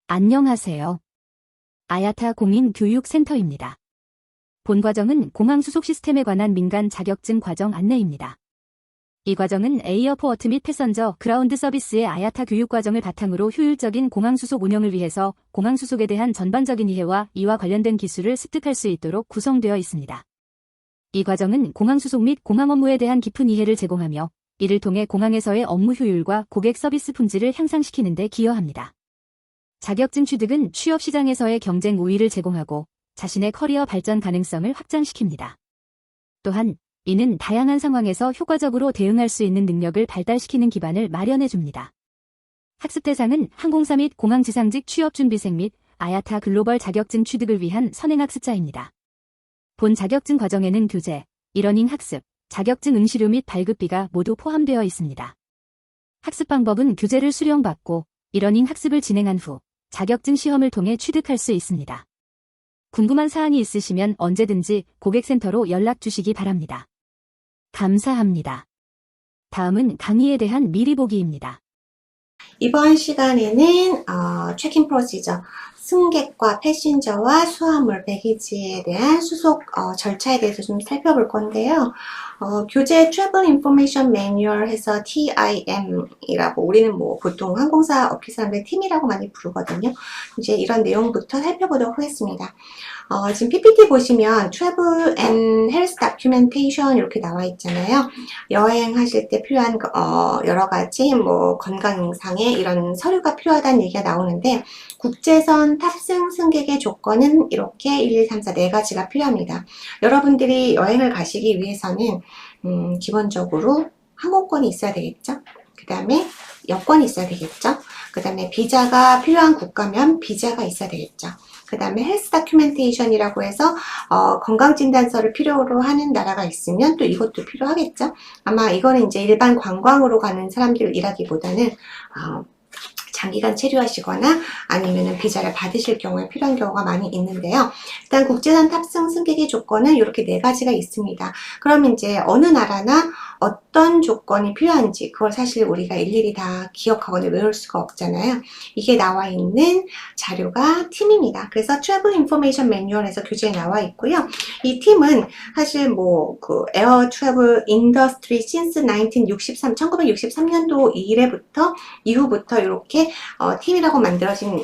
안녕하세요. 아야타 공인교육센터입니다. 본 과정은 공항 수속 시스템에 관한 민간 자격증 과정 안내입니다. 이 과정은 에어포어트 및 패선저 그라운드 서비스의 아야타 교육 과정을 바탕으로 효율적인 공항 수속 운영을 위해서 공항 수속에 대한 전반적인 이해와 이와 관련된 기술을 습득할 수 있도록 구성되어 있습니다. 이 과정은 공항 수속 및 공항 업무에 대한 깊은 이해를 제공하며 이를 통해 공항에서의 업무 효율과 고객 서비스 품질을 향상시키는 데 기여합니다. 자격증 취득은 취업 시장에서의 경쟁 우위를 제공하고 자신의 커리어 발전 가능성을 확장시킵니다. 또한 이는 다양한 상황에서 효과적으로 대응할 수 있는 능력을 발달시키는 기반을 마련해 줍니다. 학습 대상은 항공사 및 공항 지상직 취업준비생 및 아야타 글로벌 자격증 취득을 위한 선행학습자입니다. 본 자격증 과정에는 교재, 이러닝 학습, 자격증 응시료 및 발급비가 모두 포함되어 있습니다. 학습 방법은 교재를 수령받고 이러닝 학습을 진행한 후 자격증 시험을 통해 취득할 수 있습니다. 궁금한 사항이 있으시면 언제든지 고객센터로 연락 주시기 바랍니다. 감사합니다. 다음은 강의에 대한 미리 보기입니다. 이번 시간에는 체킹 프로시저, 승객과 패신저와 수화물, 배기지에 대한 수속 절차에 대해서 좀 살펴볼 건데요. 교재 Travel Information Manual 해서 TIM이라고 우리는 뭐 보통 항공사 업계 사람들 팀이라고 많이 부르거든요. 이제 이런 내용부터 살펴보도록 하겠습니다. 지금 PPT 보시면 Travel and Health Documentation 이렇게 나와 있잖아요. 여행하실 때 필요한 여러 가지 뭐 건강상의 이런 서류가 필요하다는 얘기가 나오는데 국제선 탑승 승객의 조건은 이렇게 1, 2, 3, 4 4가지가 필요합니다. 여러분들이 여행을 가시기 위해서는 기본적으로 항공권이 있어야 되겠죠. 그 다음에 여권이 있어야 되겠죠. 그 다음에 비자가 필요한 국가면 비자가 있어야 되겠죠. 그 다음에 헬스 다큐멘테이션이라고 해서 건강진단서를 필요로 하는 나라가 있으면 또 이것도 필요하겠죠. 아마 이거는 이제 일반 관광으로 가는 사람들이라기보다는 장기간 체류하시거나 아니면은 비자를 받으실 경우에 필요한 경우가 많이 있는데요. 일단 국제선 탑승 승객의 조건은 이렇게 4가지가 있습니다. 그러면 이제 어느 나라나 어떤 조건이 필요한지 그걸 사실 우리가 일일이 다 기억하거나 외울 수가 없잖아요. 이게 나와 있는 자료가 팀입니다. 그래서 Travel Information Manual에서 교재에 나와 있고요. 이 팀은 사실 뭐 그 Air Travel Industry since 1963년도 이후부터 이렇게 팀이라고 만들어진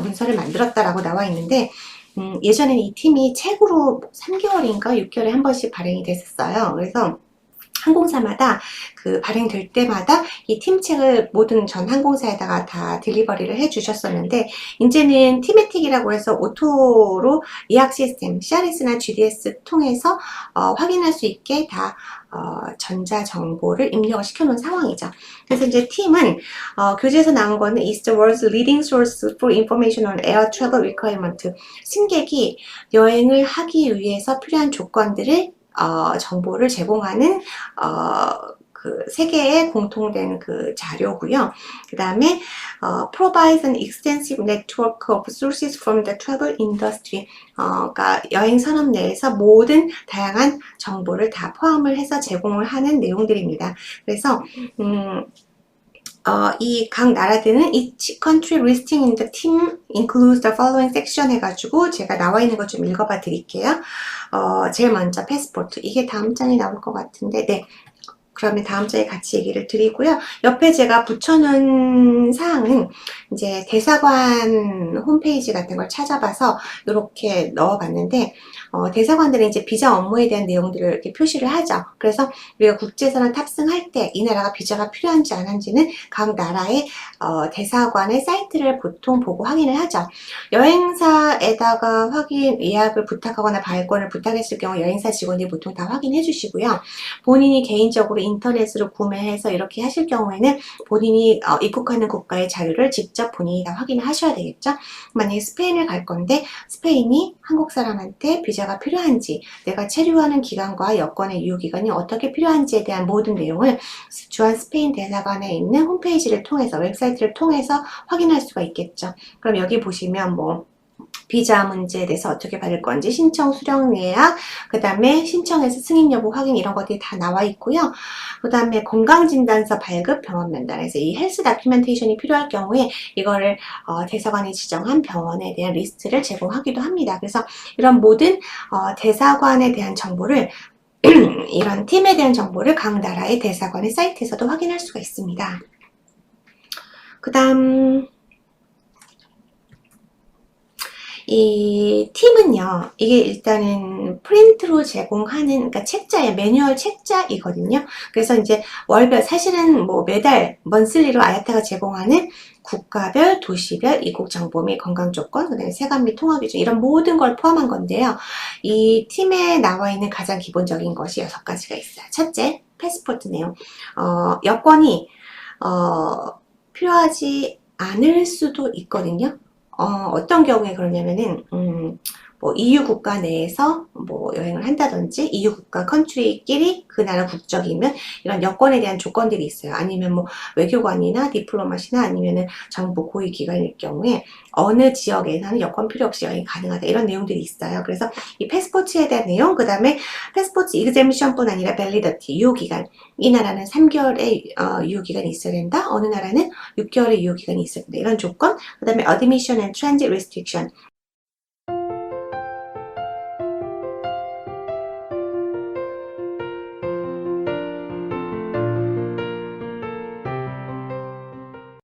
문서를 만들었다라고 나와 있는데 예전에는 이 팀이 책으로 3개월인가 6개월에 한 번씩 발행이 됐었어요. 그래서 항공사마다 그 발행될 때마다 이 팀책을 모든 전 항공사에다가 다 딜리버리를 해 주셨었는데 이제는 티메틱이라고 해서 오토로 예약 시스템 CRS나 GDS 통해서 확인할 수 있게 다 전자정보를 입력을 시켜놓은 상황이죠. 그래서 이제 팀은 교재에서 나온 거는 is the world's leading source for information on air travel requirement. 승객이 여행을 하기 위해서 필요한 조건들을 정보를 제공하는 그 세계의 공통된 그 자료고요. 그 다음에 provides an extensive network of sources from the travel industry. 그러니까 여행 산업 내에서 모든 다양한 정보를 다 포함을 해서 제공을 하는 내용들입니다. 그래서 이 각 나라들은 each country listing in the team includes the following section 해가지고 제가 나와 있는 거 좀 읽어봐 드릴게요. 제일 먼저 패스포트. 이게 다음 장에 나올 것 같은데, 네. 그러면 다음 장에 같이 얘기를 드리고요. 옆에 제가 붙여놓은 사항은 이제 대사관 홈페이지 같은 걸 찾아봐서 이렇게 넣어봤는데, 대사관들은 이제 비자 업무에 대한 내용들을 이렇게 표시를 하죠. 그래서 우리가 국제선을 탑승할 때 이 나라가 비자가 필요한지 안 한지는 각 나라의 대사관의 사이트를 보통 보고 확인을 하죠. 여행사에다가 예약을 부탁하거나 발권을 부탁했을 경우 여행사 직원이 보통 다 확인해 주시고요. 본인이 개인적으로 인터넷으로 구매해서 이렇게 하실 경우에는 본인이 입국하는 국가의 자료를 직접 본인이 다 확인을 하셔야 되겠죠. 만약에 스페인을 갈 건데 스페인이 한국 사람한테 비자가 필요한지, 내가 체류하는 기간과 여권의 유효기간이 어떻게 필요한지에 대한 모든 내용을 주한 스페인 대사관에 있는 홈페이지를 통해서, 웹사이트를 통해서 확인할 수가 있겠죠. 그럼 여기 보시면 뭐 비자 문제에 대해서 어떻게 받을 건지, 신청 수령 예약, 그 다음에 신청해서 승인 여부 확인 이런 것들이 다 나와 있고요. 그 다음에 건강진단서 발급, 병원 면담에서 이 헬스 다큐멘테이션이 필요할 경우에 이거를 대사관이 지정한 병원에 대한 리스트를 제공하기도 합니다. 그래서 이런 모든 대사관에 대한 정보를 이런 팀에 대한 정보를 각 나라의 대사관의 사이트에서도 확인할 수가 있습니다. 그 다음 이 팀은요, 이게 일단은 프린트로 제공하는, 그러니까 책자예요. 매뉴얼 책자이거든요. 그래서 이제 월별, 사실은 뭐 매달, 먼슬리로 아야타가 제공하는 국가별, 도시별, 이국 정보 및 건강 조건, 그다음에 세관 및 통화 기준, 이런 모든 걸 포함한 건데요. 이 팀에 나와 있는 가장 기본적인 것이 6가지가 있어요. 첫째, 패스포트 내용. 여권이, 필요하지 않을 수도 있거든요. 어떤 경우에 그러냐면은, 뭐 EU 국가 내에서 뭐 여행을 한다든지 EU 국가 컨트리끼리 그 나라 국적이면 이런 여권에 대한 조건들이 있어요. 아니면 뭐 외교관이나 디플로마시나 아니면은 정부 고위 기관일 경우에 어느 지역에서는 여권 필요 없이 여행이 가능하다 이런 내용들이 있어요. 그래서 이 패스포트에 대한 내용, 그 다음에 패스포트 이그제미션뿐 아니라 밸리더티 유효기간, 이 나라는 3개월의 유효기간이 있어야 된다. 어느 나라는 6개월의 유효기간이 있어야 된다. 이런 조건, 그 다음에 admission and transit restriction,